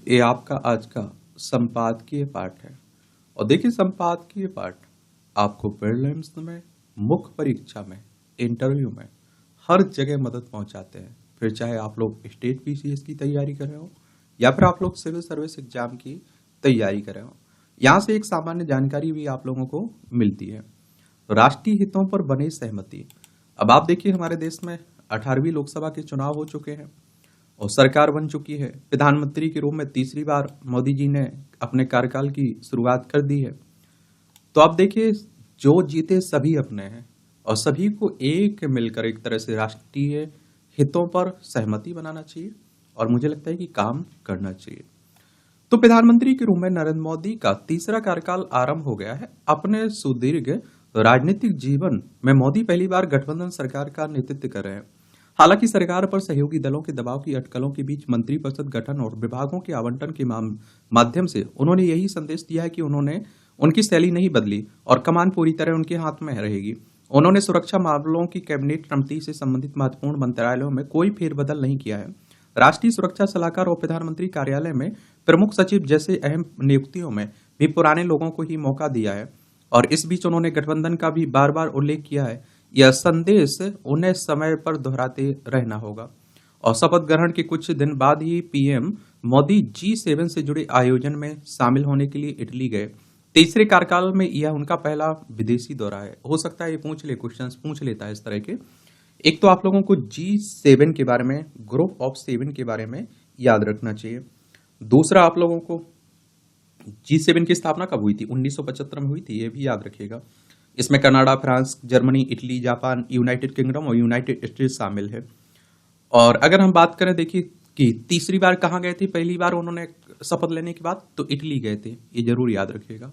ये आपका आज का संपादकीय पाठ है। और देखिए, संपादकीय पाठ आपको प्रीलिम्स में, मुख्य परीक्षा में, इंटरव्यू में हर जगह मदद पहुंचाते हैं। फिर चाहे आप लोग स्टेट पीसीएस की तैयारी कर रहे हो या फिर आप लोग सिविल सर्विस एग्जाम की तैयारी कर रहे हो, यहाँ से एक सामान्य जानकारी भी आप लोगों को मिलती है। राष्ट्रीय हितों पर बने सहमति। अब आप देखिए, हमारे देश में 18वीं लोकसभा के चुनाव हो चुके हैं और सरकार बन चुकी है। प्रधानमंत्री के रूप में तीसरी बार मोदी जी ने अपने कार्यकाल की शुरुआत कर दी है। तो आप देखिए, जो जीते सभी अपने हैं और सभी को एक मिलकर एक तरह से राष्ट्रीय हितों पर सहमति बनाना चाहिए और मुझे लगता है कि काम करना चाहिए। तो प्रधानमंत्री के रूप में नरेंद्र मोदी का तीसरा कार्यकाल आरंभ हो गया है। अपने सुदीर्घ राजनीतिक जीवन में मोदी पहली बार गठबंधन सरकार का नेतृत्व कर रहे हैं। हालांकि सरकार पर सहयोगी दलों के दबाव की अटकलों के बीच मंत्रिपरिषद गठन और विभागों के आवंटन के माध्यम से उन्होंने यही संदेश दिया है कि उन्होंने उनकी शैली नहीं बदली और कमान पूरी तरह उनके हाथ में रहेगी। उन्होंने सुरक्षा मामलों की कैबिनेट कमेटी से संबंधित महत्वपूर्ण मंत्रालयों में कोई फेरबदल नहीं किया है। राष्ट्रीय सुरक्षा सलाहकार और प्रधानमंत्री कार्यालय में प्रमुख सचिव जैसे अहम नियुक्तियों में भी पुराने लोगों को ही मौका दिया है। और इस बीच उन्होंने गठबंधन का भी बार बार उल्लेख किया है। यह संदेश उन्हें समय पर दोहराते रहना होगा। और शपथ ग्रहण के कुछ दिन बाद ही पीएम मोदी G7 से जुड़े आयोजन में शामिल होने के लिए इटली गए। तीसरे कार्यकाल में यह उनका पहला विदेशी दौरा है। हो सकता है ये क्वेश्चंस पूछ लेता है इस तरह के। एक तो आप लोगों को G7 के बारे में, ग्रुप ऑफ 7 के बारे में याद रखना चाहिए। दूसरा, आप लोगों को G7 की स्थापना कब हुई थी? 1975 में हुई थी, ये भी याद रखिएगा। इसमें Canada, France, Germany, Italy, Japan, United kingdom और यूनाइटेड स्टेट्स शामिल है। और अगर हम बात करें, देखिए कि तीसरी बार कहाँ गए थे, पहली बार उन्होंने शपथ लेने के बाद तो इटली गए थे, ये जरूर याद रखिएगा।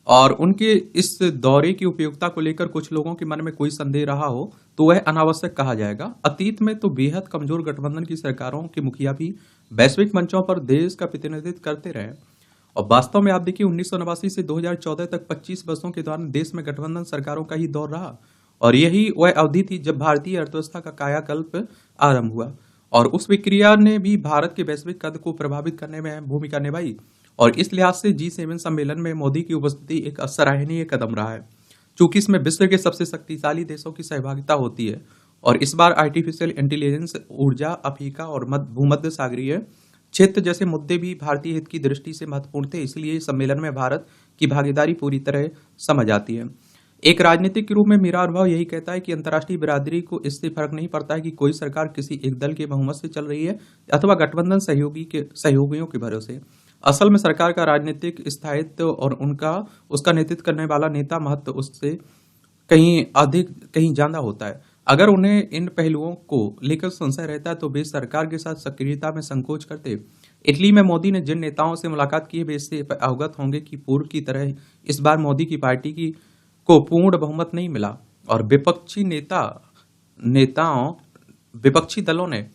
और उनके इस दौरे की उपयोगिता को लेकर कुछ लोगों के मन में कोई संदेह रहा हो तो वह अनावश्यक कहा जाएगा। अतीत में तो बेहद कमजोर गठबंधन की सरकारों के मुखिया भी वैश्विक मंचों पर देश का प्रतिनिधित्व करते रहे। और वास्तव में आप देखिए, 1989 से 2014 तक 25 वर्षों के दौरान देश में गठबंधन सरकारों का ही दौर रहा। और यही वह अवधि थी जब भारतीय अर्थव्यवस्था का कायाकल्प आरंभ हुआ और उस विक्रिया ने भी भारत के वैश्विक कद को प्रभावित करने में अहम भूमिका निभाई। और इस लिहाज से G7 सम्मेलन में मोदी की उपस्थिति एक सराहनीय कदम रहा है, चूंकि इसमें विश्व के सबसे शक्तिशाली देशों की सहभागिता होती है। और इस बार आर्टिफिशियल इंटेलिजेंस, ऊर्जा, अफ्रीका और भूमध्य सागरीय क्षेत्र जैसे मुद्दे भी भारतीय हित की दृष्टि से महत्वपूर्ण थे। इसलिए इस सम्मेलन में भारत की भागीदारी पूरी तरह समझ आती है। एक राजनीतिक के रूप में मेरा अनुभव यही कहता है कि अंतर्राष्ट्रीय बिरादरी को इससे फर्क नहीं पड़ता है कि कोई सरकार किसी एक दल के बहुमत से चल रही है अथवा गठबंधन सहयोगियों के भरोसे। असल में सरकार का राजनीतिक स्थायित्व और उसका नेतृत्व करने वाला नेता महत्व उससे कहीं ज्यादा होता है। अगर उन्हें इन पहलुओं को लेकर संशय रहता है तो वे सरकार के साथ सक्रियता में संकोच करते। इटली में मोदी ने जिन नेताओं से मुलाकात की है वे इससे अवगत होंगे कि पूर्व की तरह इस बार मोदी की पार्टी को पूर्ण बहुमत नहीं मिला और विपक्षी दलों ने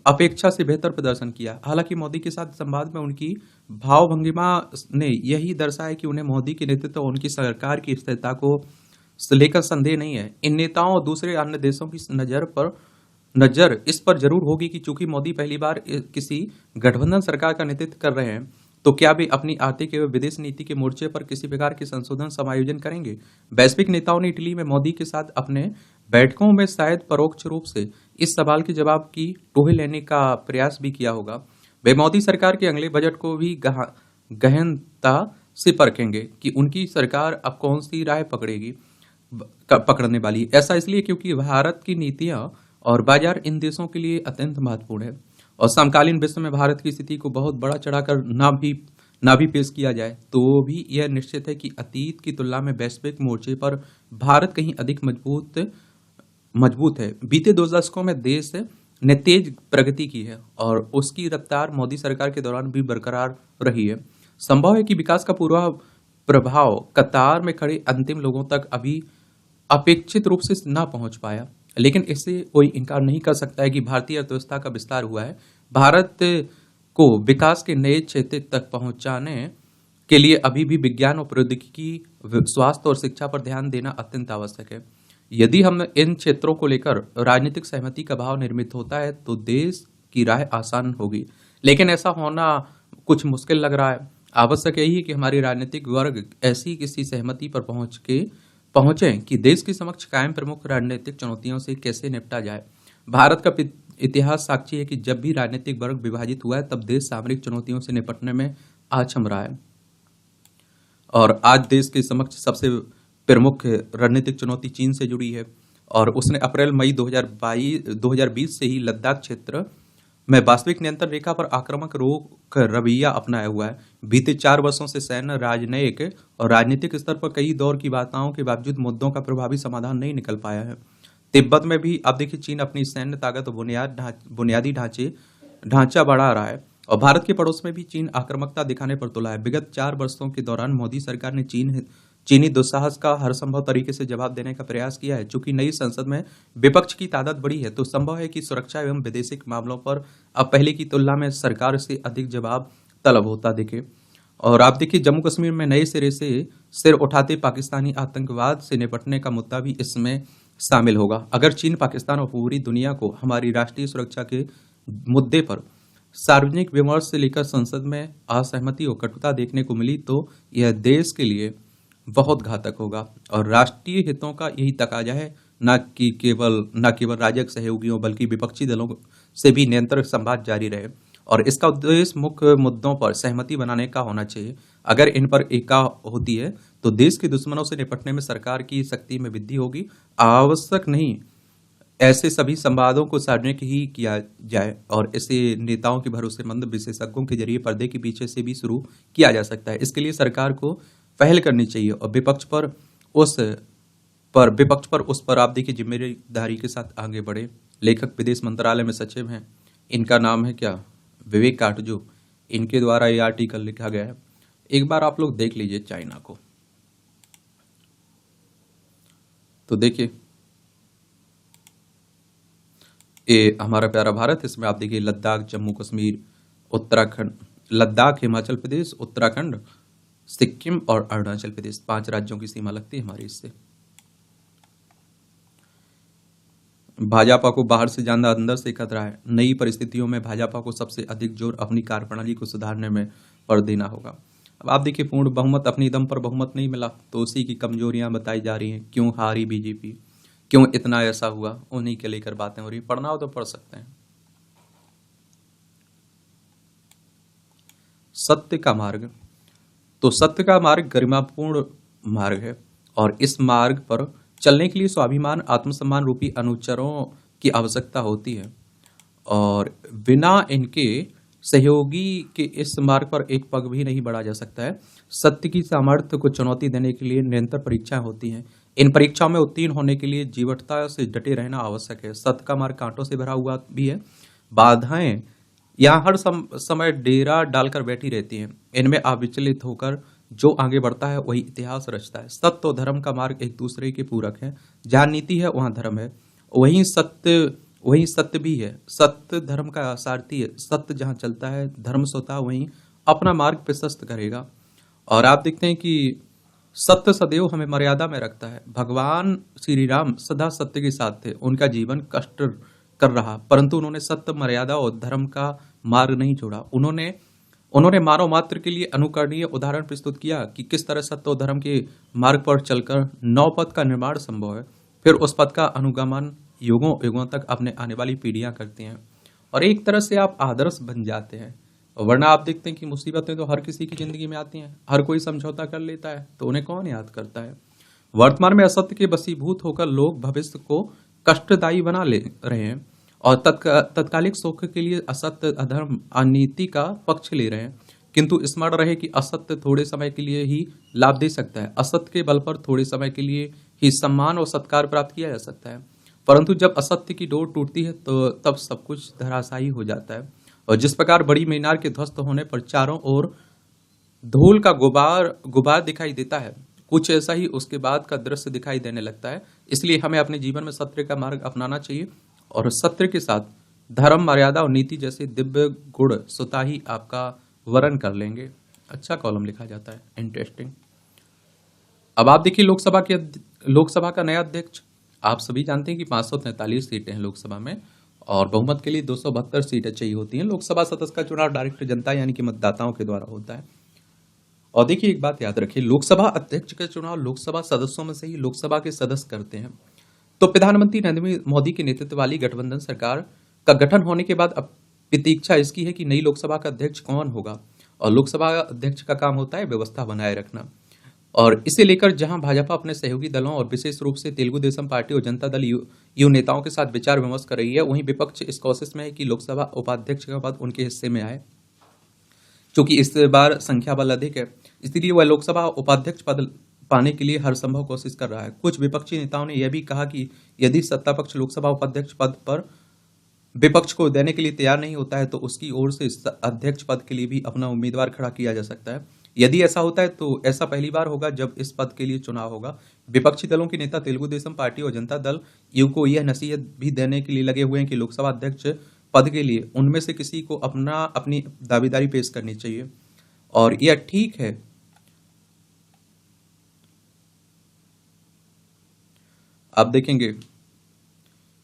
अपेक्षा से बेहतर प्रदर्शन किया। हालांकि मोदी के साथ संवाद में उनकी भावभंगिमा ने यही दर्शाया कि उन्हें मोदी के नेतृत्व और उनकी सरकार की स्थिरता को लेकर संदेह नहीं है। इन नेताओं और दूसरे अन्य देशों की नजर इस पर जरूर होगी कि चूंकि मोदी पहली बार किसी गठबंधन सरकार का नेतृत्व कर रहे हैं तो क्या वे अपनी आर्थिक एवं विदेश नीति के मोर्चे पर किसी प्रकार के संशोधन समायोजन करेंगे। वैश्विक नेताओं ने इटली में मोदी के साथ अपने बैठकों में शायद परोक्ष रूप से इस सवाल के जवाब की टोहे लेने का प्रयास भी किया होगा। वे मोदी सरकार के अगले बजट को भी गहनता से परखेंगे कि उनकी सरकार अब कौन सी राह पकड़ने वाली। ऐसा इसलिए क्योंकि भारत की नीतियां और बाजार इन देशों के लिए अत्यंत महत्वपूर्ण है। और समकालीन विश्व में भारत की स्थिति को बहुत बड़ा चढ़ाकर ना भी पेश किया जाए तो भी यह निश्चित है कि अतीत की तुलना में वैश्विक मोर्चे पर भारत कहीं अधिक मजबूत है। बीते 2 दशकों में देश ने तेज प्रगति की है और उसकी रफ्तार मोदी सरकार के दौरान भी बरकरार रही है। संभव है कि विकास का पूरा प्रभाव कतार में खड़े अंतिम लोगों तक अभी अपेक्षित रूप से ना पहुंच पाया, लेकिन इससे कोई इनकार नहीं कर सकता है कि भारतीय अर्थव्यवस्था का विस्तार हुआ है। भारत को विकास के नए क्षेत्र तक पहुंचाने के लिए अभी भी विज्ञान और प्रौद्योगिकी, स्वास्थ्य और शिक्षा पर ध्यान देना अत्यंत आवश्यक है। यदि हम इन क्षेत्रों को लेकर राजनीतिक सहमति का भाव निर्मित होता है तो देश की राह आसान होगी। लेकिन ऐसा होना कुछ मुश्किल लग रहा है। आवश्यक यही है कि हमारी राजनीतिक वर्ग ऐसी किसी सहमति पर पहुंचे कि देश के समक्ष कायम प्रमुख राजनीतिक चुनौतियों से कैसे निपटा जाए। भारत का इतिहास साक्षी है कि जब भी राजनीतिक वर्ग विभाजित हुआ है तब देश सामरिक चुनौतियों से निपटने में आछम रहा है। और आज देश के समक्ष सबसे प्रमुख रणनीतिक चुनौती चीन से जुड़ी है और उसने अप्रैल मई 2020 से ही लद्दाख क्षेत्र में वास्तविक नियंत्रण रेखा पर आक्रामक रोक रवैया अपनाया हुआ है। बीते 4 वर्षों से सैन्य, राजनयिक और राजनीतिक स्तर पर कई दौर की वार्ताओं के बावजूद मुद्दों का प्रभावी समाधान नहीं निकल पाया है। तिब्बत में भी अब देखिए चीन अपनी सैन्य ताकत और बुनियादी ढांचा बढ़ा रहा है और भारत के पड़ोस में भी चीन आक्रामकता दिखाने पर तुला है। विगत 4 वर्षों के दौरान मोदी सरकार ने चीनी दुस्साहस का हर संभव तरीके से जवाब देने का प्रयास किया है। चूंकि नई संसद में विपक्ष की तादाद बढ़ी है तो संभव है कि सुरक्षा एवं विदेशिक मामलों पर अब पहले की तुलना में सरकार से अधिक जवाब तलब होता दिखे। और आप देखिए जम्मू कश्मीर में नए सिरे से सिर उठाते पाकिस्तानी आतंकवाद से निपटने का मुद्दा भी इसमें शामिल होगा। अगर चीन, पाकिस्तान और पूरी दुनिया को हमारी राष्ट्रीय सुरक्षा के मुद्दे पर सार्वजनिक विमर्श से लेकर संसद में असहमति और कटुता देखने को मिली तो यह देश के लिए बहुत घातक होगा और राष्ट्रीय हितों का यही तकाजा है, न केवल राजग सहयोगियों बल्कि विपक्षी दलों से भी निरंतर संवाद जारी रहे और इसका उद्देश्य मुख्य मुद्दों पर सहमति बनाने का होना चाहिए। अगर इन पर एका होती है तो देश के दुश्मनों से निपटने में सरकार की शक्ति में वृद्धि होगी। आवश्यक नहीं ऐसे सभी संवादों को सार्वजनिक ही किया जाए और इसे नेताओं के भरोसेमंद विशेषज्ञों के जरिए पर्दे के पीछे से भी शुरू किया जा सकता है। इसके लिए सरकार को पहल करनी चाहिए और विपक्ष पर उस पर आप देखिए जिम्मेदारी के साथ आगे बढ़े। लेखक विदेश मंत्रालय में सचिव हैं, इनका नाम है क्या, विवेक काटजू। इनके द्वारा ये आर्टिकल लिखा गया है। एक बार आप लोग देख लीजिए चाइना को, तो देखिए ये हमारा प्यारा भारत, इसमें आप देखिए लद्दाख, जम्मू कश्मीर, उत्तराखंड, लद्दाख, हिमाचल प्रदेश, उत्तराखंड, सिक्किम और अरुणाचल प्रदेश 5 राज्यों की सीमा लगती है हमारी इससे। भाजपा को बाहर से ज्यादा अंदर से खतरा है। नई परिस्थितियों में भाजपा को सबसे अधिक जोर अपनी कार्यप्रणाली को सुधारने में पर देना होगा। अब आप देखिए पूर्ण बहुमत, अपनी दम पर बहुमत नहीं मिला तो उसी की कमजोरियां बताई जा रही हैं। क्यों हारी बीजेपी, क्यों इतना ऐसा हुआ, उन्हीं के लेकर बातें हो रही। पढ़ना हो तो पढ़ सकते हैं। सत्य का मार्ग, तो सत्य का मार्ग गरिमापूर्ण मार्ग है और इस मार्ग पर चलने के लिए स्वाभिमान, आत्मसम्मान रूपी अनुचरों की आवश्यकता होती है और बिना इनके सहयोगी के इस मार्ग पर एक पग भी नहीं बढ़ा जा सकता है। सत्य की सामर्थ्य को चुनौती देने के लिए निरंतर परीक्षाएं होती हैं। इन परीक्षाओं में उत्तीर्ण होने के लिए जीवटता से डटे रहना आवश्यक है। सत्य का मार्ग कांटों से भरा हुआ भी है। बाधाएं यहाँ हर समय डेरा डालकर बैठी रहती हैं। इनमें अविचलित होकर जो आगे बढ़ता है वही इतिहास रचता है। सत्य और धर्म का मार्ग एक दूसरे के पूरक है। जहाँ नीति है वहाँ धर्म है, वही सत्य भी है। सत्य धर्म का सारथी है। सत्य जहाँ चलता है धर्म स्वतः वहीं अपना मार्ग प्रशस्त करेगा। और आप देखते हैं कि सत्य सदैव हमें मर्यादा में रखता है। भगवान श्री राम सदा सत्य के साथ थे। उनका जीवन कष्ट कर रहा परंतु उन्होंने सत्य, मर्यादा और धर्म का मार्ग नहीं छोड़ा। उन्होंने मानव मात्र के लिए अनुकरणीय उदाहरण प्रस्तुत किया कि किस तरह सत्य और धर्म के मार्ग पर चलकर नव पथ का निर्माण संभव है। फिर उस पथ का अनुगमन युगों युगों तक अपने आने वाली पीढ़ियां करती हैं और एक तरह से आप आदर्श बन जाते हैं। वरना आप देखते हैं कि मुसीबतें तो हर किसी की जिंदगी में आती हैं, हर कोई समझौता कर लेता है तो उन्हें कौन याद करता है। वर्तमान में असत्य के वशीभूत होकर लोग भविष्य को कष्टदायी बना ले रहे हैं और तत्कालिक सुख के लिए असत्य, अधर्म, अनीति का पक्ष ले रहे हैं। किंतु स्मरण रहे कि असत्य थोड़े समय के लिए ही लाभ दे सकता है। असत्य के बल पर थोड़े समय के लिए ही सम्मान और सत्कार प्राप्त किया जा सकता है, परंतु जब असत्य की डोर टूटती है तो तब सब कुछ धराशायी हो जाता है। और जिस प्रकार बड़ी मीनार के ध्वस्त होने पर चारों ओर धूल का गुबार दिखाई देता है, कुछ ऐसा ही उसके बाद का दृश्य दिखाई देने लगता है। इसलिए हमें अपने जीवन में सत्य का मार्ग अपनाना चाहिए और सत्य के साथ धर्म, मर्यादा और नीति जैसे दिव्य गुण स्वतः ही आपका वरण कर लेंगे। अच्छा कॉलम लिखा जाता है, इंटरेस्टिंग। अब आप देखिए लोकसभा का नया अध्यक्ष। आप सभी जानते हैं कि 543 सीटें हैं लोकसभा में और बहुमत के लिए 272 सीटें चाहिए होती हैं। लोकसभा सदस्य का चुनाव डायरेक्ट जनता यानी कि मतदाताओं के द्वारा होता है। और देखिए एक बात याद रखिए, लोकसभा अध्यक्ष का चुनाव लोकसभा सदस्यों में से ही लोकसभा के सदस्य करते हैं। तो प्रधानमंत्री नरेंद्र मोदी के नेतृत्व वाली गठबंधन सरकार का गठन होने के बाद अब प्रतीक्षा इसकी है कि नई लोकसभा का अध्यक्ष कौन होगा। और लोकसभा अध्यक्ष का काम होता है व्यवस्था बनाए रखना। और इसे लेकर जहां भाजपा अपने सहयोगी दलों और विशेष रूप से तेलुगु देशम पार्टी और जनता दल यू नेताओं के साथ विचार विमर्श कर रही है, वहीं विपक्ष इस कोशिश में है कि लोकसभा उपाध्यक्ष का पद उनके हिस्से में आए। क्योंकि इस बार संख्या बल अधिक है, इसलिए वह लोकसभा उपाध्यक्ष पद पाने के लिए हर संभव कोशिश कर रहा है। कुछ विपक्षी नेताओं ने यह भी कहा कि यदि सत्ता पक्ष लोकसभा उपाध्यक्ष पद पर विपक्ष को देने के लिए तैयार नहीं होता है तो उसकी ओर से अध्यक्ष पद के लिए भी अपना उम्मीदवार खड़ा किया जा सकता है। यदि ऐसा होता है तो ऐसा पहली बार होगा जब इस पद के लिए चुनाव होगा। विपक्षी दलों के नेता तेलुगु देशम पार्टी और जनता दल यू को यह नसीहत भी देने के लिए लगे हुए हैं कि लोकसभा अध्यक्ष पद के लिए उनमें से किसी को अपनी दावेदारी पेश करनी चाहिए। और यह ठीक है, आप देखेंगे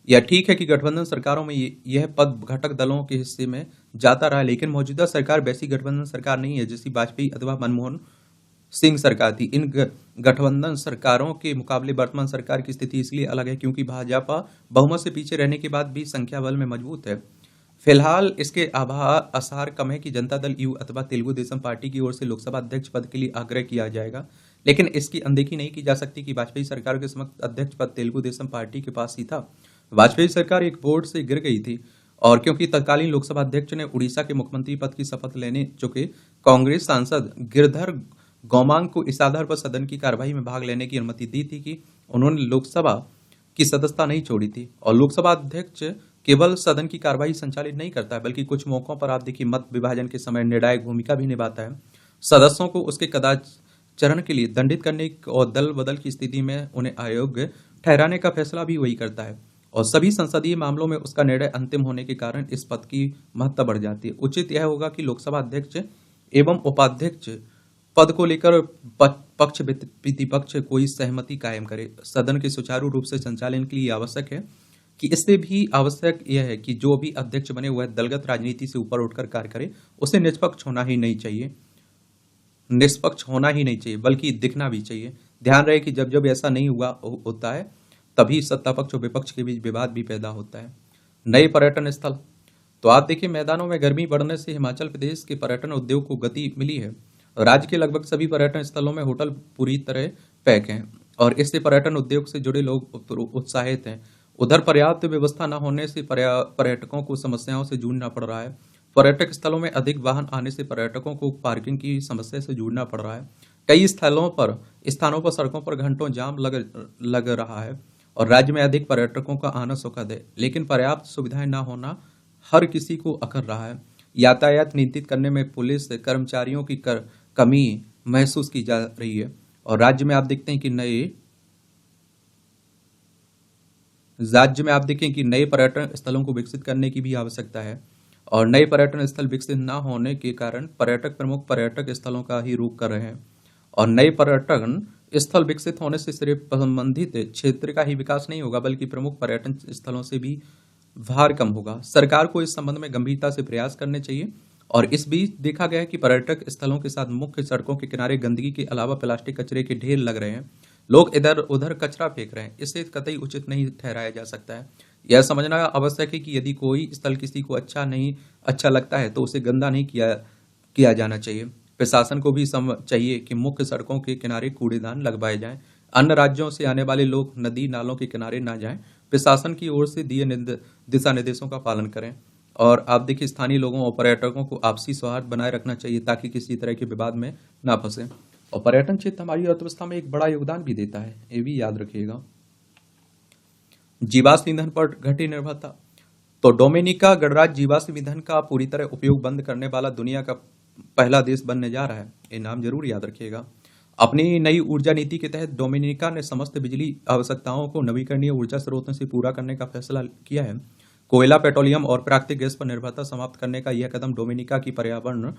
यह ठीक है कि गठबंधन सरकारों में यह पद घटक दलों के हिस्से में जाता रहा, लेकिन मौजूदा सरकार वैसी गठबंधन सरकार नहीं है जैसी वाजपेयी अथवा मनमोहन सिंह सरकार थी। इन गठबंधन सरकारों के मुकाबले वर्तमान सरकार की स्थिति इसलिए अलग है क्योंकि भाजपा बहुमत से पीछे रहने के बाद भी संख्या बल में मजबूत है। फिलहाल इसके आसार कम है कि जनता दल यू अथवा तेलुगु देशम पार्टी की ओर से लोकसभा अध्यक्ष पद के लिए आग्रह किया जाएगा, लेकिन इसकी अनदेखी नहीं की जा सकती कि वाजपेयी सरकार के समक्ष अध्यक्ष पद तेलुगु देशम पार्टी के पास ही था। वाजपेयी सरकार एक वोट से गिर गई थी और क्योंकि तत्कालीन लोकसभा अध्यक्ष ने उड़ीसा के मुख्यमंत्री पद की शपथ लेने चुके कांग्रेस सांसद गिरधर गौमांग को इस आधार पर सदन की कार्यवाही में भाग लेने की अनुमति दी थी कि उन्होंने लोकसभा की सदस्यता नहीं छोड़ी थी। और लोकसभा अध्यक्ष केवल सदन की कार्यवाही संचालित नहीं करता है बल्कि कुछ मौकों पर आप देखिए मत विभाजन के समय निर्णायक भूमिका भी निभाता है। सदस्यों को उसके कदाचारण के लिए दंडित करने और दल बदल की स्थिति में उन्हें अयोग्य ठहराने का फैसला भी वही करता है। और सभी संसदीय मामलों में उसका निर्णय अंतिम होने के कारण इस पद की महत्ता बढ़ जाती है। उचित यह होगा कि लोकसभा अध्यक्ष एवं उपाध्यक्ष पद को लेकर पक्ष प्रतिपक्ष कोई सहमति कायम करे। सदन के सुचारू रूप से संचालन के लिए आवश्यक है कि इससे भी आवश्यक यह है कि जो भी अध्यक्ष बने वह दलगत राजनीति से ऊपर उठकर कार्य करे। उसे निष्पक्ष होना ही नहीं चाहिए बल्कि दिखना भी चाहिए। ध्यान रहे कि जब जब ऐसा नहीं होता है तभी सत्ता पक्ष और विपक्ष के बीच विवाद भी पैदा होता है। नए पर्यटन स्थल, तो आप देखिए मैदानों में गर्मी बढ़ने से हिमाचल प्रदेश के पर्यटन उद्योग को गति मिली है। राज्य के लगभग सभी पर्यटन स्थलों में होटल पूरी तरह पैक हैं और इससे पर्यटन उद्योग से जुड़े लोग उत्साहित हैं। उधर पर्याप्त व्यवस्था न होने से पर्यटकों को समस्याओं से जूझना पड़ रहा है। पर्यटक स्थलों में अधिक वाहन आने से पर्यटकों को पार्किंग की समस्या से जूझना पड़ रहा है। कई स्थानों पर सड़कों पर घंटों जाम लग रहा है और राज्य में अधिक पर्यटकों का आना सुखद है, लेकिन पर्याप्त सुविधाएं न होना हर किसी को अखर रहा है। यातायात नियंत्रित करने में पुलिस कर्मचारियों की कमी महसूस की जा रही है और राज्य में आप देखते हैं कि नए पर्यटन स्थलों को विकसित करने की भी आवश्यकता है। और नए पर्यटन स्थल विकसित न होने के कारण पर्यटक प्रमुख पर्यटक स्थलों का ही रुख कर रहे हैं और नए पर्यटन स्थल विकसित होने से सिर्फ संबंधित क्षेत्र का ही विकास नहीं होगा बल्कि प्रमुख पर्यटन स्थलों से भी भार कम होगा। सरकार को इस संबंध में गंभीरता से प्रयास करने चाहिए। और इस बीच देखा गया है कि पर्यटक स्थलों के साथ मुख्य सड़कों के किनारे गंदगी के अलावा प्लास्टिक कचरे के ढेर लग रहे हैं। लोग इधर उधर कचरा फेंक रहे हैं। इसे कतई उचित नहीं ठहराया जा सकता है। यह समझना आवश्यक है कि यदि कोई स्थल किसी को अच्छा लगता है तो उसे गंदा नहीं किया जाना चाहिए। प्रशासन को भी चाहिए कि मुख्य सड़कों के किनारे कूड़ेदान लगवाए जाएं। अन्य राज्यों से आने वाले लोग नदी नालों के किनारे ना जाएं। प्रशासन की ओर से दिए दिशा निर्देशों का पालन करें। और आप देखिए स्थानीय लोगों और पर्यटकों को आपसी सौहार्द बनाए रखना चाहिए ताकि किसी तरह के विवाद में ना फंसे। और पर्यटन क्षेत्र हमारी अर्थव्यवस्था में एक बड़ा योगदान भी देता है, ये भी याद रखिएगा। जीवाश्म ईंधन पर घटी निर्भरता, तो डोमिनिका गणराज्य जीवाश्म ईंधन का पूरी तरह उपयोग बंद करने वाला दुनिया का पहला देश बनने जा रहा है। ये नाम जरूर याद रखिएगा। अपनी नई ऊर्जा नीति के तहत डोमिनिका ने समस्त बिजली आवश्यकताओं को नवीकरणीय ऊर्जा स्रोतों से पूरा करने का फैसला किया है। कोयला, पेट्रोलियम और प्राकृतिक गैस पर निर्भरता समाप्त करने का यह कदम डोमिनिका की पर्यावरण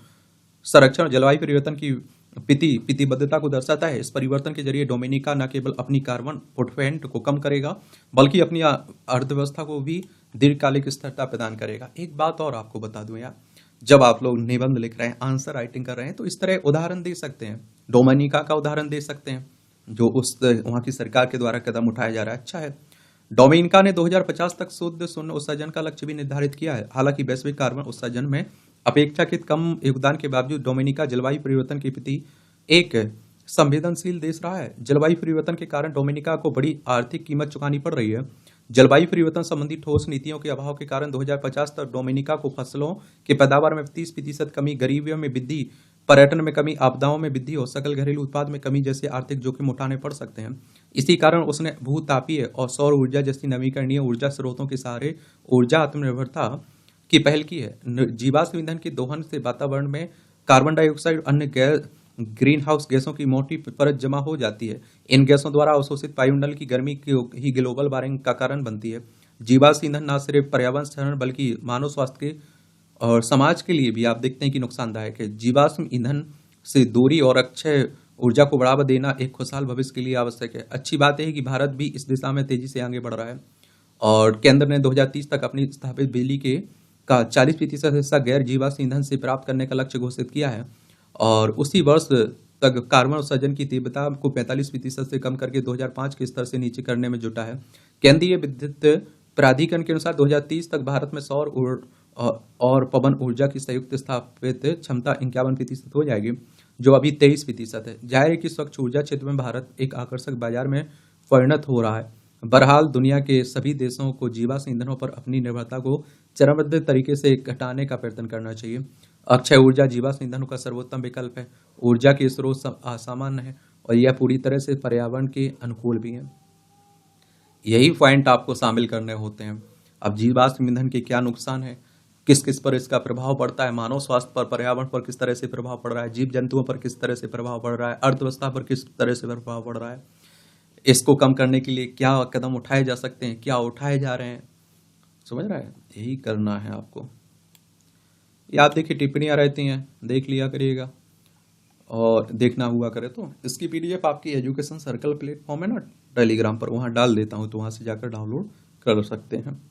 संरक्षण और जलवायु परिवर्तन की प्रतिबद्धता को दर्शाता है। इस परिवर्तन के जरिए डोमिनिका न केवल अपनी कार्बन फुटप्रिंट को कम करेगा बल्कि अपनी अर्थव्यवस्था को भी दीर्घकालिक स्थिरता प्रदान करेगा। एक बात और आपको बता दूं यार, जब आप लोग निबंध लिख रहे हैं, आंसर राइटिंग कर रहे हैं, तो इस तरह उदाहरण दे सकते हैं। डोमिनिका का उदाहरण दे सकते हैं, जो उस वहां की सरकार के द्वारा कदम उठाया जा रहा है, अच्छा है। डोमिनिका ने 2050 तक शुद्ध शून्य उत्सर्जन का लक्ष्य भी निर्धारित किया है। हालांकि वैश्विक कार्बन उत्सर्जन में अपेक्षाकृत कम योगदान के बावजूद डोमिनिका जलवायु परिवर्तन के प्रति एक संवेदनशील देश रहा है। जलवायु परिवर्तन के कारण डोमिनिका को बड़ी आर्थिक कीमत चुकानी पड़ रही है। जलवायु परिवर्तन संबंधी ठोस नीतियों के अभाव के कारण 2050 तक डोमिनिका को फसलों के पैदावार में 30% कमी, गरीबियों में वृद्धि, पर्यटन में कमी, आपदाओं में वृद्धि और सकल घरेलू उत्पाद में कमी जैसे आर्थिक जोखिम उठाने पड़ सकते हैं। इसी कारण उसने भूतापीय और सौर ऊर्जा जैसी नवीकरणीय ऊर्जा स्रोतों के सहारे ऊर्जा आत्मनिर्भरता की पहल की है। जीवाश्म ईंधन के दोहन से वातावरण में कार्बन डाइऑक्साइड, अन्य ग्रीन हाउस गैसों की मोटी परत जमा हो जाती है। इन गैसों द्वारा अवशोषित वायुमंडल की गर्मी ही ग्लोबल वार्मिंग का कारण बनती है। जीवाश्म ईंधन न सिर्फ पर्यावरण संरक्षण बल्कि मानव स्वास्थ्य के और समाज के लिए भी आप देखते हैं कि नुकसानदायक है। जीवाश्म ईंधन से दूरी और अक्षय ऊर्जा को बढ़ावा देना एक खुशहाल भविष्य के लिए आवश्यक है। अच्छी बात है कि भारत भी इस दिशा में तेजी से आगे बढ़ रहा है और केंद्र ने 2030 तक अपनी स्थापित बिजली का 40% हिस्सा गैर जीवाश्म ईंधन से प्राप्त करने का लक्ष्य घोषित किया है और उसी वर्ष तक कार्बन उत्सर्जन की तीव्रता को 45% से कम करके 2005 के स्तर से नीचे करने में जुटा है। केंद्रीय विद्युत प्राधिकरण के अनुसार 2030 तक भारत में सौर और पवन ऊर्जा की संयुक्त स्थापित क्षमता 51% हो जाएगी, जो अभी 23% है। जाहिर है कि स्वच्छ ऊर्जा क्षेत्र में भारत एक आकर्षक बाजार में परिणत हो रहा है। बहरहाल दुनिया के सभी देशों को जीवाश्म ईंधनों पर अपनी निर्भरता को चरणबद्ध तरीके से घटाने का प्रयत्न करना चाहिए। अक्षय ऊर्जा जीवाश्म ईंधनों का सर्वोत्तम विकल्प है। ऊर्जा के स्रोत असामान्य है और यह पूरी तरह से पर्यावरण के अनुकूल भी है। यही पॉइंट आपको शामिल करने होते हैं। अब जीवाश्म ईंधन के क्या नुकसान है, किस किस पर इसका प्रभाव पड़ता है, मानव स्वास्थ्य पर, पर्यावरण पर किस तरह से प्रभाव पड़ रहा है, जीव जंतुओं पर किस तरह से प्रभाव पड़ रहा है, अर्थव्यवस्था पर किस तरह से प्रभाव पड़ रहा है, इसको कम करने के लिए क्या कदम उठाए जा सकते हैं, क्या उठाए जा रहे हैं, समझ रहा है, यही करना है आपको। याद देखिए टिप्पणियां रहती हैं, देख लिया करिएगा और देखना हुआ करे तो इसकी पीडीएफ आपकी एजुकेशन सर्कल प्लेटफॉर्म है ना टेलीग्राम पर, वहां डाल देता हूं, तो वहां से जाकर डाउनलोड कर सकते हैं।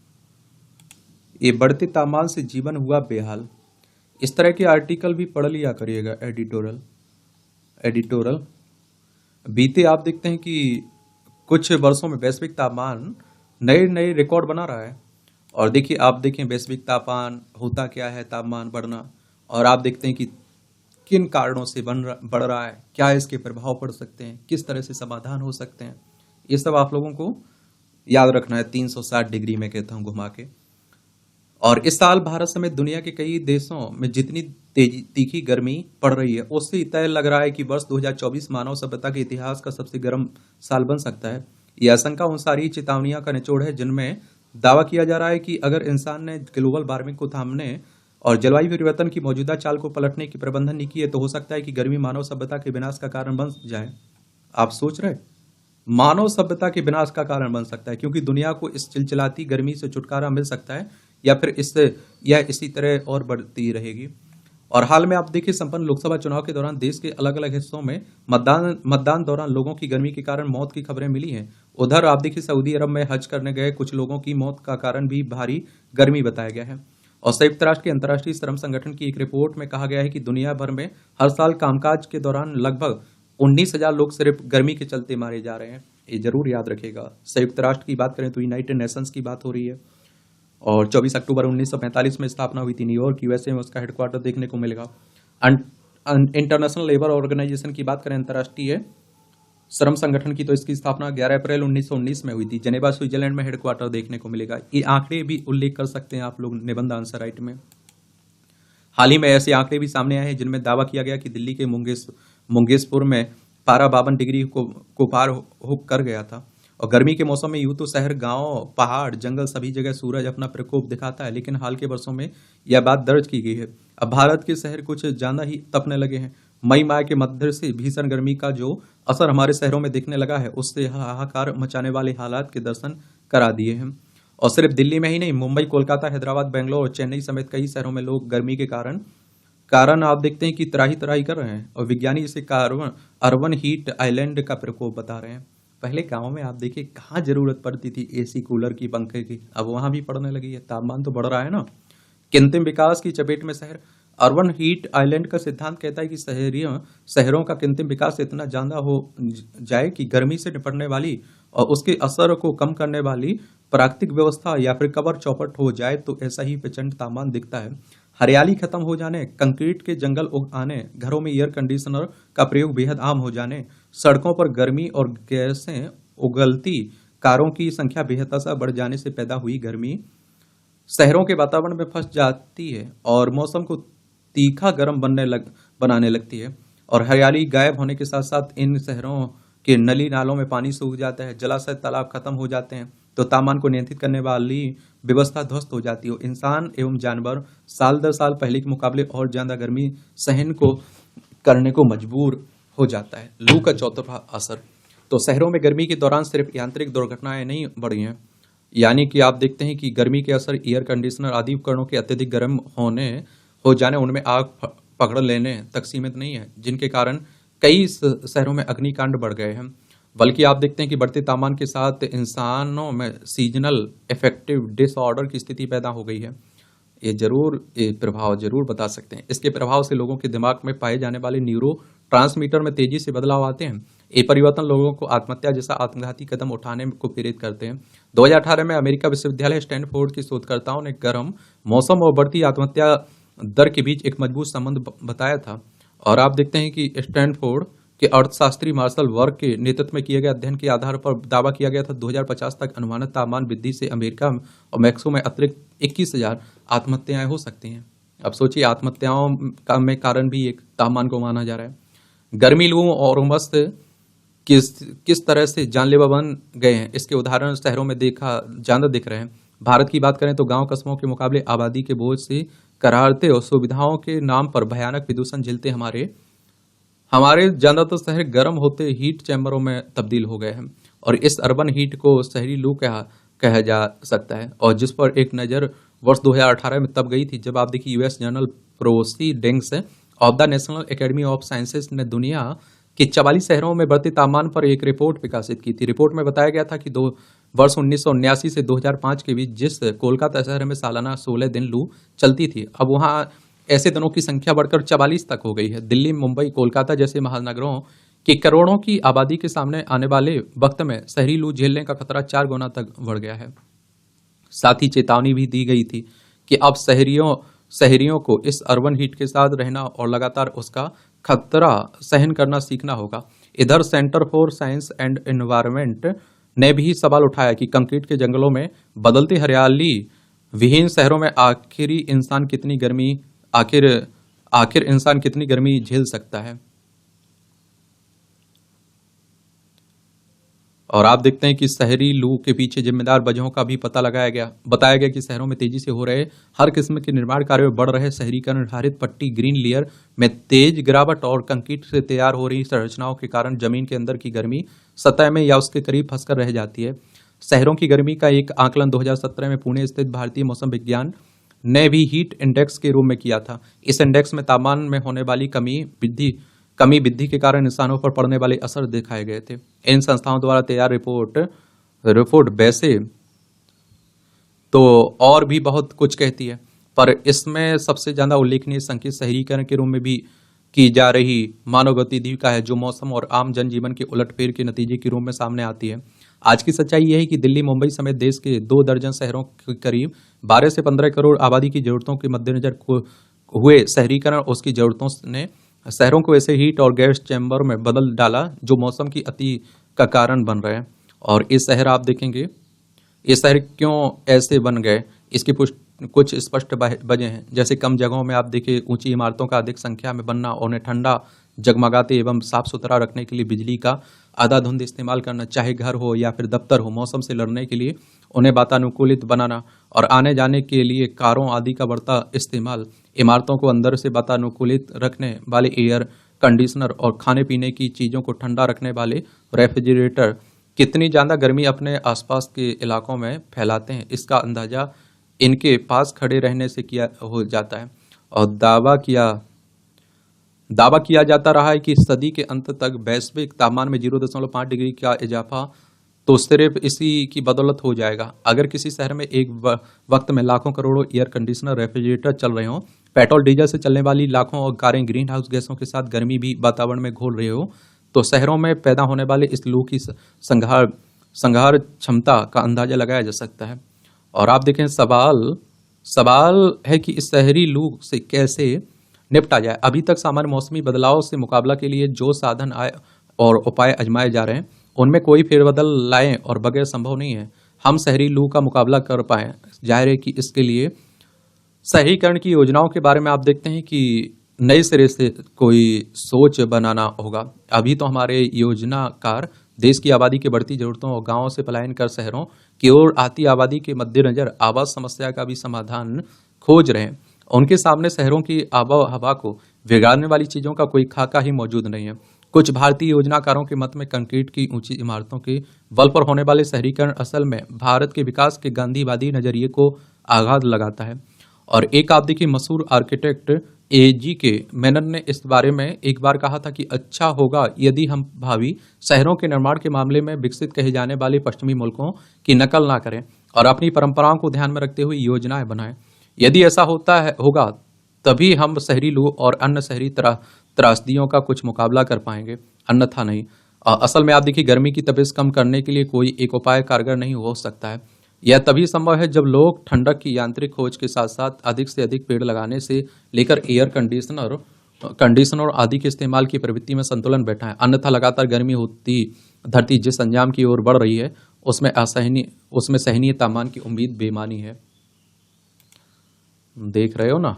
ये बढ़ते तापमान से जीवन हुआ बेहाल, इस तरह के आर्टिकल भी पढ़ लिया करिएगा। एडिटोरल बीते आप देखते हैं कि कुछ वर्षों में वैश्विक तापमान नए नए रिकॉर्ड बना रहा है और देखिए आप देखें वैश्विक तापमान होता क्या है, तापमान बढ़ना, और आप देखते हैं कि किन कारणों से बढ़ रहा है, क्या इसके प्रभाव पड़ सकते हैं, किस तरह से समाधान हो सकते हैं, ये सब आप लोगों को याद रखना है 360 डिग्री में कहता हूं घुमा के। और इस साल भारत समेत दुनिया के कई देशों में जितनी तीखी गर्मी पड़ रही है, उससे तय लग रहा है कि वर्ष 2024 मानव सभ्यता के इतिहास का सबसे गर्म साल बन सकता है। यह आशंका उन सारी चेतावनियों का निचोड़ है जिनमें दावा किया जा रहा है कि अगर इंसान ने ग्लोबल वार्मिंग को थामने और जलवायु परिवर्तन की मौजूदा चाल को पलटने की प्रबंधन नहीं किए तो हो सकता है कि गर्मी मानव सभ्यता के विनाश का कारण बन जाए। आप सोच रहे, मानव सभ्यता के विनाश का कारण बन सकता है, क्योंकि दुनिया को इस चिलचिलाती गर्मी से छुटकारा मिल सकता है या फिर इसी तरह और बढ़ती रहेगी। और हाल में आप देखिए संपन्न लोकसभा चुनाव के दौरान देश के अलग अलग हिस्सों में मतदान दौरान लोगों की गर्मी के कारण मौत की खबरें मिली हैं। उधर आप देखिए सऊदी अरब में हज करने गए कुछ लोगों की मौत का कारण भी भारी गर्मी बताया गया है। और संयुक्त राष्ट्र के अंतर्राष्ट्रीय श्रम संगठन की एक रिपोर्ट में कहा गया है कि दुनिया भर में हर साल कामकाज के दौरान लगभग 19,000 लोग सिर्फ गर्मी के चलते मारे जा रहे हैं। ये जरूर याद रखेगा। संयुक्त राष्ट्र की बात करें तो यूनाइटेड नेशंस की बात हो रही है और 24 अक्टूबर 1945 में स्थापना हुई थी न्यूयॉर्क यूएसए में, उसका हेडक्वार्टर देखने को मिलेगा। इंटरनेशनल लेबर ऑर्गेनाइजेशन की बात करें, अंतर्राष्ट्रीय श्रम संगठन की, तो इसकी स्थापना 11 अप्रैल 1919 में हुई थी। जेनेवा स्विट्जरलैंड में हेडक्वार्टर देखने को मिलेगा। ये आंकड़े भी उल्लेख कर सकते हैं आप लोग निबंध आंसर राइट में। हाल ही में ऐसे आंकड़े भी सामने आए हैं जिनमें दावा किया गया कि दिल्ली के मुंगेशपुर में पारा 52 डिग्री को पार हो कर गया था। और गर्मी के मौसम में यूं तो शहर, गांव, पहाड़, जंगल सभी जगह सूरज अपना प्रकोप दिखाता है, लेकिन हाल के वर्षों में यह बात दर्ज की गई है। अब भारत के शहर कुछ ज्यादा ही तपने लगे हैं। मई माह के मध्य से भीषण गर्मी का जो असर हमारे शहरों में दिखने लगा है, उससे हाहाकार मचाने वाले हालात के दर्शन करा दिए हैं। और सिर्फ दिल्ली में ही नहीं, मुंबई, कोलकाता, हैदराबाद, बेंगलोर और चेन्नई समेत कई शहरों में लोग गर्मी के कारण आप देखते हैं कि त्राही कर रहे हैं और विज्ञानी इसे अर्बन हीट आइलैंड का प्रकोप बता रहे हैं। पहले गाँव में आप देखिए कहाँ ज़रूरत पड़ती थी एसी, कूलर की, पंखे की, अब वहाँ भी पड़ने लगी है, तापमान तो बढ़ रहा है ना। कृत्रिम विकास की चपेट में शहर। अर्बन हीट आइलैंड का सिद्धांत कहता है कि शहरों का कृत्रिम विकास इतना ज्यादा हो जाए कि गर्मी से निपटने वाली और उसके असर को कम करने वाली प्राकृतिक व्यवस्था या फिर कवर चौपट हो जाए, तो ऐसा ही प्रचंड तापमान दिखता है। हरियाली खत्म हो जाने, कंक्रीट के जंगल उग आने, घरों में एयर कंडीशनर का प्रयोग बेहद आम हो जाने, सड़कों पर गर्मी और गैसें उगलती कारों की संख्या बेहद बढ़ जाने से पैदा हुई गर्मी शहरों के वातावरण में फंस जाती है और मौसम को तीखा गर्म बनाने लगती है। और हरियाली गायब होने के साथ साथ इन शहरों के नली नालों में पानी सूख जाता है, जलाशय तालाब खत्म हो जाते हैं, तो तापमान को नियंत्रित करने वाली व्यवस्था ध्वस्त हो जाती है। इंसान एवं जानवर साल दर साल पहले के मुकाबले और ज्यादा गर्मी सहन को करने को मजबूर हो जाता है। लू का चौथा असर। तो शहरों में गर्मी के दौरान सिर्फ यांत्रिक दुर्घटनाएं नहीं बढ़ी हैं, यानी कि आप देखते हैं कि गर्मी के असर एयर कंडीशनर आदि उपकरणों के अत्यधिक गर्म हो जाने, उनमें आग पकड़ लेने तक सीमित नहीं है, जिनके कारण कई शहरों में अग्निकांड बढ़ गए हैं। बल्कि आप देखते हैं कि बढ़ते तापमान के साथ इंसानों में सीजनल इफेक्टिव डिसऑर्डर की स्थिति पैदा हो गई है। ये प्रभाव जरूर बता सकते हैं। इसके प्रभाव से लोगों के दिमाग में पाए जाने वाले न्यूरो ट्रांसमीटर में तेजी से बदलाव आते हैं। ये परिवर्तन लोगों को आत्महत्या जैसा आत्मघाती कदम उठाने को प्रेरित करते हैं। 2018 में अमेरिका विश्वविद्यालय स्टैनफोर्ड के शोधकर्ताओं ने गर्म मौसम और बढ़ती आत्महत्या दर के बीच एक मजबूत संबंध बताया था। और आप देखते हैं कि स्टैनफोर्ड के अर्थशास्त्री मार्शल वर्क के नेतृत्व में किए गए अध्ययन के आधार पर दावा किया गया था 2050 तक अनुमानित तापमान वृद्धि से अमेरिका और मैक्सिको में अतिरिक्त 21,000 आत्महत्याएं हो सकती हैं। अब सोचिए, आत्महत्याओं का में कारण भी एक तापमान को माना जा रहा है। गर्मी, लू और उमस किस तरह से जानलेवा बन गए हैं, इसके उदाहरण शहरों में ज्यादा दिख रहे हैं। भारत की बात करें तो गांव कस्बों के मुकाबले आबादी के बोझ से करारते और सुविधाओं के नाम पर भयानक प्रदूषण झेलते हमारे ज्यादातर शहर गर्म होते हीट चैम्बरों में तब्दील हो गए हैं। और इस अर्बन हीट को शहरी लू कहा जा सकता है, और जिस पर एक नज़र वर्ष 2018 में तब गई थी, जब आप देखिए US journal proceedings of the national academy of sciences ने दुनिया के 44 शहरों में बढ़ते तापमान पर एक रिपोर्ट प्रकाशित की थी। रिपोर्ट में बताया गया था कि वर्ष 1979 से 2005 के बीच जिस कोलकाता शहर में सालाना 16 दिन लू चलती थी, अब वहां ऐसे दिनों की संख्या बढ़कर 44 तक हो गई है। दिल्ली, मुंबई, कोलकाता जैसे महानगरों की करोड़ों की आबादी के सामने आने वाले वक्त में शहरी लू झेलने का खतरा 4 गुना तक बढ़ गया है। साथ ही चेतावनी भी दी गई थी कि अब शहरियों को इस अर्बन हीट के साथ रहना और लगातार उसका खतरा सहन करना सीखना होगा। इधर centre for science and environment ने भी सवाल उठाया कि कंक्रीट के जंगलों में बदलते हरियाली विहीन शहरों में आखिर इंसान कितनी गर्मी झेल सकता है। और आप देखते हैं कि शहरी लू के पीछे जिम्मेदार वजहों का भी पता बताया गया कि शहरों में तेजी से हो रहे हर किस्म के निर्माण कार्यों में बढ़ रहे शहरीकरण, निर्धारित पट्टी, ग्रीन लेयर में तेज गिरावट और कंक्रीट से तैयार हो रही संरचनाओं के कारण जमीन के अंदर की गर्मी सतह में या उसके करीब फंसकर रह जाती है। शहरों की गर्मी का एक आकलन 2017 में पुणे स्थित भारतीय मौसम विज्ञान ने भी हीट इंडेक्स के रूप में किया था। इस इंडेक्स में तापमान में होने वाली कमी वृद्धि के कारण इंसानों पर पड़ने वाले असर दिखाए गए थे। इन संस्थाओं द्वारा तैयार रिपोर्ट वैसे तो और भी बहुत कुछ कहती है, पर इसमें सबसे ज्यादा उल्लेखनीय संकेत शहरीकरण के रूप में भी की जा रही मानव गतिविधि का है, जो मौसम और आम जनजीवन के उलटफेर के नतीजे के रूप में सामने आती है। आज की सच्चाई यह है कि दिल्ली, मुंबई समेत देश के 2 दर्जन शहरों के करीब 12 से 15 करोड़ आबादी की जरूरतों के मद्देनजर हुए शहरीकरण उसकी जरूरतों ने शहरों को ऐसे हीट और गैस चैम्बर में बदल डाला जो मौसम की अति का कारण बन रहे हैं। और ये शहर आप देखेंगे, ये शहर क्यों ऐसे बन गए, इसकी कुछ स्पष्ट वजह हैं। जैसे कम जगहों में आप देखिए ऊंची इमारतों का अधिक संख्या में बनना, उन्हें ठंडा, जगमगाते एवं साफ सुथरा रखने के लिए बिजली का आधाधुंध इस्तेमाल करना, चाहे घर हो या फिर दफ्तर हो। मौसम से लड़ने के लिए उन्हें वातानुकूलित बनाना और आने जाने के लिए कारों आदि का बढ़ता इस्तेमाल, इमारतों को अंदर से वातानुकूलित रखने वाले एयर कंडीशनर और खाने पीने की चीज़ों को ठंडा रखने वाले रेफ्रिजरेटर कितनी ज़्यादा गर्मी अपने आसपास के इलाकों में फैलाते हैं, इसका अंदाज़ा इनके पास खड़े रहने से किया हो जाता है। और दावा किया दावा किया जाता रहा है कि इस सदी के अंत तक वैश्विक तापमान में 0.5 डिग्री का इजाफा तो सिर्फ इसी की बदौलत हो जाएगा। अगर किसी शहर में एक वक्त में लाखों करोड़ों एयर कंडीशनर रेफ्रिजरेटर चल रहे हों, पेट्रोल डीजल से चलने वाली लाखों और कारें ग्रीन हाउस गैसों के साथ गर्मी भी वातावरण में घोल रही हो, तो शहरों में पैदा होने वाले इस लू की संहार क्षमता का अंदाजा लगाया जा सकता है। और आप देखें, सवाल है कि इस शहरी लू से कैसे निपटा जाए। अभी तक सामान्य मौसमी बदलाव से मुकाबला के लिए जो साधन आए और उपाय आजमाए जा रहे हैं, उनमें कोई फेरबदल लाएं और बगैर संभव नहीं है हम शहरी लू का मुकाबला कर पाए। जाहिर है कि इसके लिए शहरीकरण की योजनाओं के बारे में आप देखते हैं कि नए सिरे से कोई सोच बनाना होगा। अभी तो हमारे योजनाकार देश की आबादी की बढ़ती जरूरतों और गांवों से पलायन कर शहरों की ओर आती आबादी के मद्देनजर आवास समस्या का भी समाधान खोज रहे हैं। उनके सामने शहरों की आबोहवा को बिगाड़ने वाली चीजों का कोई खाका ही मौजूद नहीं है। कुछ भारतीय योजनाकारों के मत में कंक्रीट की ऊंची इमारतों के बल पर होने वाले शहरीकरण असल में भारत के विकास के गांधीवादी नजरिए को आघात लगाता है। और एक आप देखिए, मशहूर आर्किटेक्ट एजी के मेनन ने इस बारे में एक बार कहा था कि अच्छा होगा यदि हम भावी शहरों के निर्माण के मामले में विकसित कहे जाने वाले पश्चिमी मुल्कों की नकल ना करें और अपनी परंपराओं को ध्यान में रखते हुए योजनाएं बनाएं। यदि ऐसा होगा तभी हम शहरी लू और अन्य शहरी त्रासदियों का कुछ मुकाबला कर पाएंगे, अन्यथा नहीं। असल में आप देखिए, गर्मी की तपिश कम करने के लिए कोई एक उपाय कारगर नहीं हो सकता है। यह तभी संभव है जब लोग ठंडक की यांत्रिक खोज के साथ साथ अधिक से अधिक पेड़ लगाने से लेकर एयर कंडीशनर आदि के इस्तेमाल की प्रवृत्ति में संतुलन बैठा है। अन्यथा लगातार गर्मी होती धरती जिस अंजाम की ओर बढ़ रही है उसमें सहनीय तापमान की उम्मीद बेमानी है। देख रहे हो ना,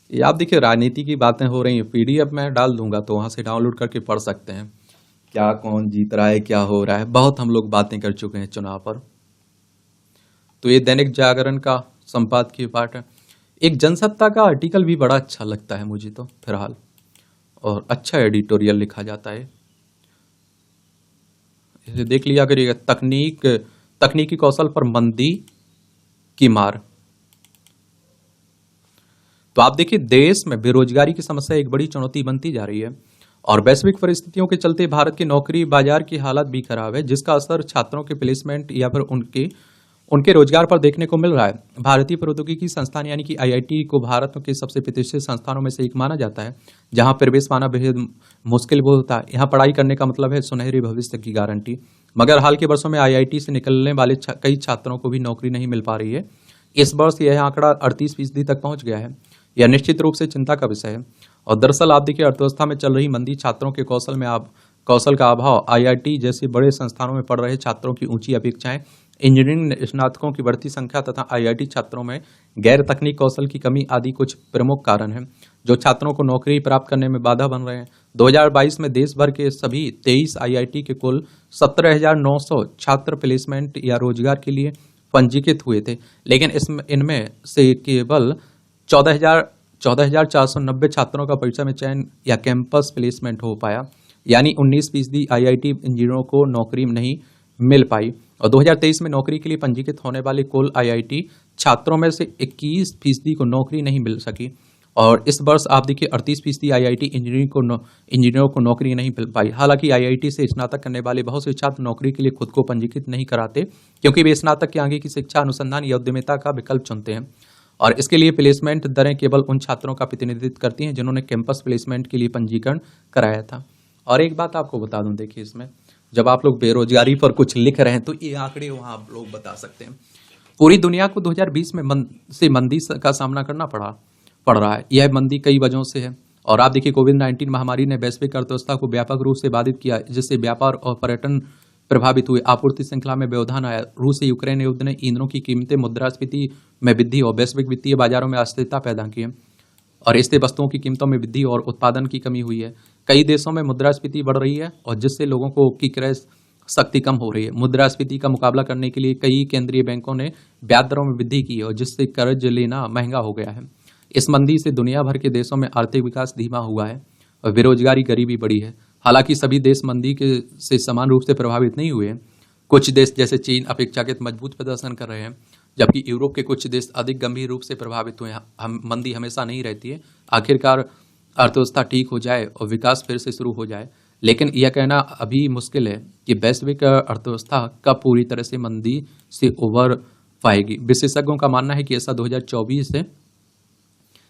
ये आप देखिए राजनीति की बातें हो रही हैं। पीडीएफ में डाल दूंगा तो वहां से डाउनलोड करके पढ़ सकते हैं क्या कौन जीत रहा है, क्या हो रहा है। बहुत हम लोग बातें कर चुके हैं चुनाव पर। तो ये दैनिक जागरण का संपादकीय पाठ है। एक जनसत्ता का आर्टिकल भी बड़ा अच्छा लगता है मुझे तो फिलहाल, और अच्छा एडिटोरियल लिखा जाता है। इसे देख लिया करिएगा। तकनीकी कौशल पर मंदी की मार। तो आप देखिए, देश में बेरोजगारी की समस्या एक बड़ी चुनौती बनती जा रही है और वैश्विक परिस्थितियों के चलते भारत के नौकरी बाजार की हालत भी खराब है, जिसका असर छात्रों के प्लेसमेंट या फिर उनके रोजगार पर देखने को मिल रहा है। भारतीय प्रौद्योगिकी संस्थान यानी कि आईआईटी को भारत के सबसे प्रतिष्ठित संस्थानों में से एक माना जाता है, जहां प्रवेश पाना बेहद मुश्किल होता है। यहाँ पढ़ाई करने का मतलब है सुनहरे भविष्य की गारंटी। मगर हाल के वर्षों में आईआईटी से निकलने वाले कई छात्रों को भी नौकरी नहीं मिल पा रही है। इस वर्ष यह आंकड़ा 38% तक पहुंच गया है। यह निश्चित रूप से चिंता का विषय है। और दरअसल आप देखिए, अर्थव्यवस्था में चल रही मंदी, छात्रों के कौशल का अभाव, आईआईटी जैसे बड़े संस्थानों में पढ़ रहे छात्रों की ऊंची अपेक्षाएं, इंजीनियरिंग स्नातकों की बढ़ती संख्या तथा आईआईटी छात्रों में गैर तकनीक कौशल की कमी आदि कुछ प्रमुख कारण हैं जो छात्रों को नौकरी प्राप्त करने में बाधा बन रहे हैं। 2022 में देश भर के सभी 23 आईआईटी के कुल 17,900 छात्र प्लेसमेंट या रोजगार के लिए पंजीकृत हुए थे, लेकिन इनमें से केवल 14,490 छात्रों का परीक्षा में चयन या कैंपस प्लेसमेंट हो पाया, यानी 19% आईआईटी इंजीनियरों को नौकरी नहीं मिल पाई। और 2023 में नौकरी के लिए पंजीकृत होने वाले कुल आईआईटी छात्रों में से 21% को नौकरी नहीं मिल सकी। और इस वर्ष आप देखिए 38% आईआईटी इंजीनियरों को नौकरी नहीं मिल पाई। हालांकि आईआईटी से स्नातक करने वाले बहुत से छात्र नौकरी के लिए खुद को पंजीकृत नहीं कराते, क्योंकि वे स्नातक के आगे की शिक्षा, अनुसंधान या उद्यमिता का विकल्प चुनते हैं। और इसके लिए प्लेसमेंट दरें केवल उन छात्रों का प्रतिनिधित्व करती हैं जिन्होंने कैंपस प्लेसमेंट के लिए पंजीकरण कराया था। और एक बात आपको बता दूं, देखिए इसमें जब आप लोग बेरोजगारी पर कुछ लिख रहे हैं तो ये आंकड़े वहां आप लोग बता सकते हैं। पूरी दुनिया को 2020 में मंदी का सामना करना पड़ रहा है। यह मंदी कई वजहों से है। और आप देखिए, कोविड-19 महामारी ने वैश्विक अर्थव्यवस्था को व्यापक रूप से बाधित किया, जिससे व्यापार और पर्यटन प्रभावित हुए। आपूर्ति श्रृंखला में व्यवधान आया। रूस से यूक्रेन युद्ध ने ईंधनों की कीमतें, मुद्रास्फीति में वृद्धि और वैश्विक वित्तीय बाजारों में अस्थिरता पैदा की है। और इससे वस्तुओं की कीमतों में वृद्धि और उत्पादन की कमी हुई है। कई देशों में मुद्रास्फीति बढ़ रही है और जिससे लोगों की क्रय शक्ति कम हो रही है। मुद्रास्फीति का मुकाबला करने के लिए कई केंद्रीय बैंकों ने ब्याज दरों में वृद्धि की है और जिससे कर्ज लेना महंगा हो गया है। इस मंदी से दुनिया भर के देशों में आर्थिक विकास धीमा हुआ है और बेरोजगारी, गरीबी बढ़ी है। हालांकि सभी देश मंदी से समान रूप से प्रभावित नहीं हुए हैं। कुछ देश जैसे चीन अपेक्षाकृत मजबूत प्रदर्शन कर रहे हैं, जबकि यूरोप के कुछ देश अधिक गंभीर रूप से प्रभावित हुए हैं। मंदी हमेशा नहीं रहती है, आखिरकार अर्थव्यवस्था ठीक हो जाए और विकास फिर से शुरू हो जाए। लेकिन यह कहना अभी मुश्किल है कि वैश्विक अर्थव्यवस्था कब पूरी तरह से मंदी से उबर पाएगी। विशेषज्ञों का मानना है कि ऐसा 2024 से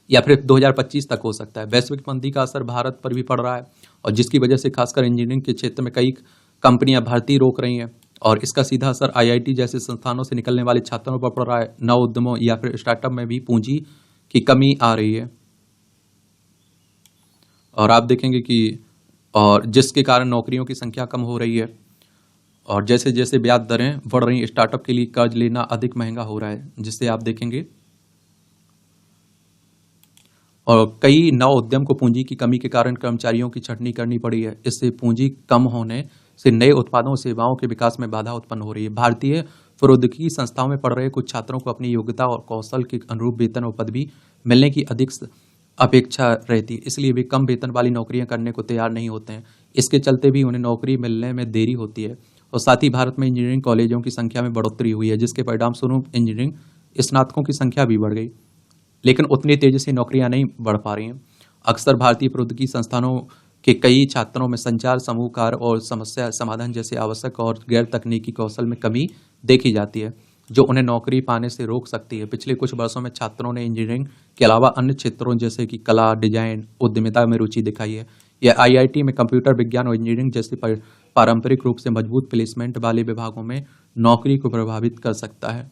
या फिर 2025 तक हो सकता है। वैश्विक मंदी का असर भारत पर भी पड़ रहा है, और जिसकी वजह से खासकर इंजीनियरिंग के क्षेत्र में कई कंपनियां भर्ती रोक रही हैं, और इसका सीधा असर आईआईटी जैसे संस्थानों से निकलने वाले छात्रों पर पड़ रहा है। नव उद्यमों या फिर स्टार्टअप में भी पूंजी की कमी आ रही है, और आप देखेंगे कि और जिसके कारण नौकरियों की संख्या कम हो रही है, और जैसे जैसे ब्याज दरें बढ़ रही, स्टार्टअप के लिए कर्ज लेना अधिक महंगा हो रहा है, जिससे आप देखेंगे और कई नव उद्यम को पूंजी की कमी के कारण कर्मचारियों की छंटनी करनी पड़ी है। इससे पूंजी कम होने से नए उत्पादों और सेवाओं के विकास में बाधा उत्पन्न हो रही है। भारतीय प्रौद्योगिकी संस्थाओं में पढ़ रहे कुछ छात्रों को अपनी योग्यता और कौशल के अनुरूप वेतन और पदवी मिलने की अधिक अपेक्षा रहती है, इसलिए वे कम वेतन वाली नौकरियां करने को तैयार नहीं होते हैं। इसके चलते भी उन्हें नौकरी मिलने में देरी होती है। और साथ ही भारत में इंजीनियरिंग कॉलेजों की संख्या में बढ़ोतरी हुई है, जिसके परिणाम स्वरूप इंजीनियरिंग स्नातकों की संख्या भी बढ़ गई, लेकिन उतनी तेजी से नौकरियां नहीं बढ़ पा रही हैं। अक्सर भारतीय प्रौद्योगिकी संस्थानों के कई छात्रों में संचार, समूह कार्य और समस्या समाधान जैसे आवश्यक और गैर तकनीकी कौशल में कमी देखी जाती है, जो उन्हें नौकरी पाने से रोक सकती है। पिछले कुछ वर्षों में छात्रों ने इंजीनियरिंग के अलावा अन्य क्षेत्रों जैसे कि कला, डिजाइन, उद्यमिता में रुचि दिखाई है। यह आईआईटी में कंप्यूटर विज्ञान और इंजीनियरिंग जैसे पारंपरिक रूप से मजबूत प्लेसमेंट वाले विभागों में नौकरी को प्रभावित कर सकता है।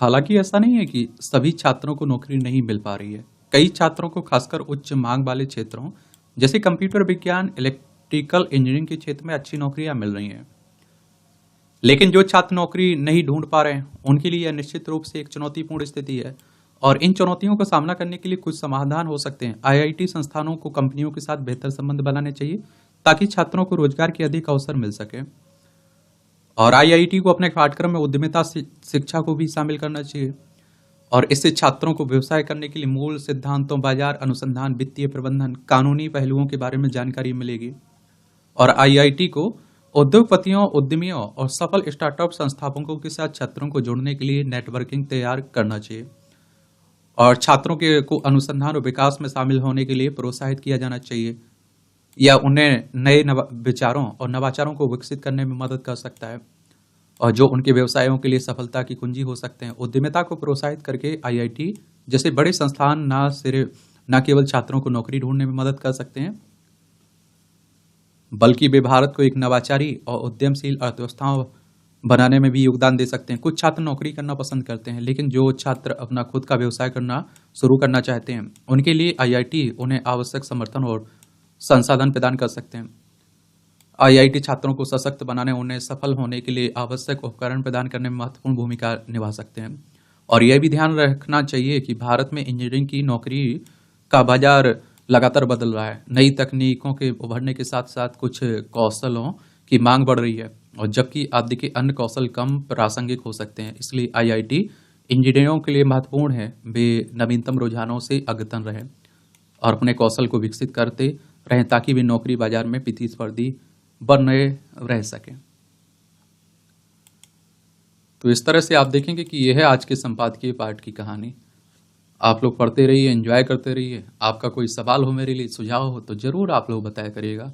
हालांकि ऐसा नहीं है कि सभी छात्रों को नौकरी नहीं मिल पा रही है। कई छात्रों को खासकर उच्च मांग वाले क्षेत्रों जैसे कंप्यूटर विज्ञान, इलेक्ट्रिकल इंजीनियरिंग के क्षेत्र में अच्छी नौकरियां मिल रही हैं। लेकिन जो छात्र नौकरी नहीं ढूंढ पा रहे हैं, उनके लिए यह निश्चित रूप से एक चुनौतीपूर्ण स्थिति है, और इन चुनौतियों का सामना करने के लिए कुछ समाधान हो सकते हैं। आईआईटी संस्थानों को कंपनियों के साथ बेहतर संबंध बनाने चाहिए, ताकि छात्रों को रोजगार के अधिक अवसर मिल सके। और आईआईटी को अपने पाठ्यक्रम में उद्यमिता शिक्षा को भी शामिल करना चाहिए, और इससे छात्रों को व्यवसाय करने के लिए मूल सिद्धांतों, बाजार अनुसंधान, वित्तीय प्रबंधन, कानूनी पहलुओं के बारे में जानकारी मिलेगी। और आईआईटी को उद्योगपतियों, उद्यमियों और सफल स्टार्टअप संस्थापकों के साथ छात्रों को जोड़ने के लिए नेटवर्किंग तैयार करना चाहिए, और छात्रों को अनुसंधान और विकास में शामिल होने के लिए प्रोत्साहित किया जाना चाहिए। यह उन्हें नए विचारों और नवाचारों को विकसित करने में मदद कर सकता है, और जो उनके व्यवसायों के लिए सफलता की कुंजी हो सकते हैं। उद्यमिता को प्रोत्साहित करके आईआईटी जैसे बड़े संस्थान न केवल छात्रों को नौकरी ढूंढने में मदद कर सकते हैं, बल्कि वे भारत को एक नवाचारी और उद्यमशील अर्थव्यवस्था बनाने में भी योगदान दे सकते हैं। कुछ छात्र नौकरी करना पसंद करते हैं, लेकिन जो छात्र अपना खुद का व्यवसाय शुरू करना चाहते हैं, उनके लिए आईआईटी उन्हें आवश्यक समर्थन और संसाधन प्रदान कर सकते हैं। आईआईटी छात्रों को सशक्त बनाने, उन्हें सफल होने के लिए आवश्यक उपकरण प्रदान करने में महत्वपूर्ण भूमिका निभा सकते हैं। और यह भी ध्यान रखना चाहिए कि भारत में इंजीनियरिंग की नौकरी का बाजार लगातार बदल रहा है। नई तकनीकों के उभरने के साथ साथ कुछ कौशलों की मांग बढ़ रही है, और जबकि आप देखिए अन्य कौशल कम प्रासंगिक हो सकते हैं। इसलिए आईआईटी इंजीनियरों के लिए महत्वपूर्ण है वे नवीनतम रुझानों से अद्यतन रहें और अपने कौशल को विकसित करते रहें, ताकि वे नौकरी बाजार में प्रतिस्पर्धी बने रह सकें। तो इस तरह से आप देखेंगे कि यह है आज के संपादकीय पाठ की कहानी। आप लोग पढ़ते रहिए, एंजॉय करते रहिए। आपका कोई सवाल हो, मेरे लिए सुझाव हो, तो जरूर आप लोग बताया करिएगा,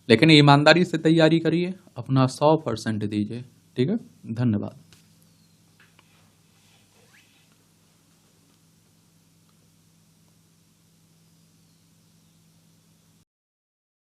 लेकिन ईमानदारी से तैयारी करिए, अपना 100% दीजिए। ठीक है, धन्यवाद।